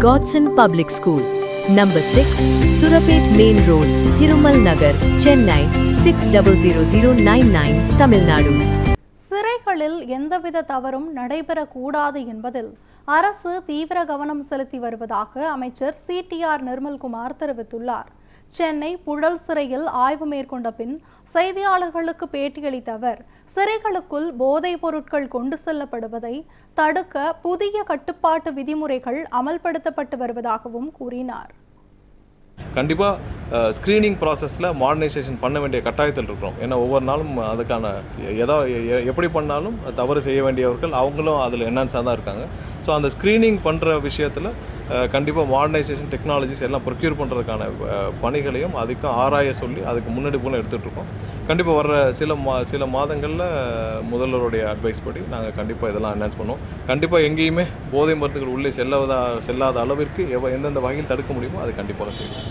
Godson Public School, Number 6, Surapet Main Road, Thirumal Nagar, Chennai 600099, Tamil Nadu. சிறைகளில் எந்தவித தவறும் நடைபெறக்கூடாது என்பதில் அரசு தீவிர கவனம் செலுத்தி வருவதாக அமைச்சர் CTR நிர்மல்குமார் தெரிவித்துள்ளார். சென்னை புழல் சிறையில் ஆய்வு மேற்கொண்ட பின் செய்தியாளர்களுக்கு பேட்டியளித்த அவர், சிறைகளுக்குள் போதைப் பொருட்கள் கொண்டு செல்லப்படுவதை தடுக்க புதிய கட்டுப்பாட்டு விதிமுறைகள் அமல்படுத்தப்பட்டு வருவதாகவும் கூறினார். கண்டிப்பாக ஸ்க்ரீனிங் ப்ராசஸில் மாடர்னைசேஷன் பண்ண வேண்டிய கட்டாயத்தில் இருக்கிறோம். ஏன்னா ஒவ்வொரு நாளும் அதுக்கான எப்படி பண்ணாலும் தவறு செய்ய வேண்டியவர்கள் அவங்களும் அதில் என்ஹான்ஸாக தான் இருக்காங்க. ஸோ அந்த ஸ்க்ரீனிங் பண்ணுற விஷயத்தில் கண்டிப்பாக மாடர்னைசேஷன் டெக்னாலஜிஸ் எல்லாம் ப்ரொக்யூர் பண்ணுறதுக்கான பணிகளையும் அதுக்கும் ஆராய சொல்லி அதுக்கு முன்னெடுப்புகளும் எடுத்துகிட்ருக்கோம். கண்டிப்பாக வர்ற சில மாதங்களில் முதல்வருடைய அட்வைஸ் படி நாங்கள் கண்டிப்பாக இதெல்லாம் என்ஹான்ஸ் பண்ணுவோம். கண்டிப்பாக எங்கேயுமே போதை மருந்துகள் உள்ளே செல்லாத அளவிற்கு எந்தெந்த வகையில் தடுக்க முடியுமோ அது கண்டிப்பாக செய்வோம்.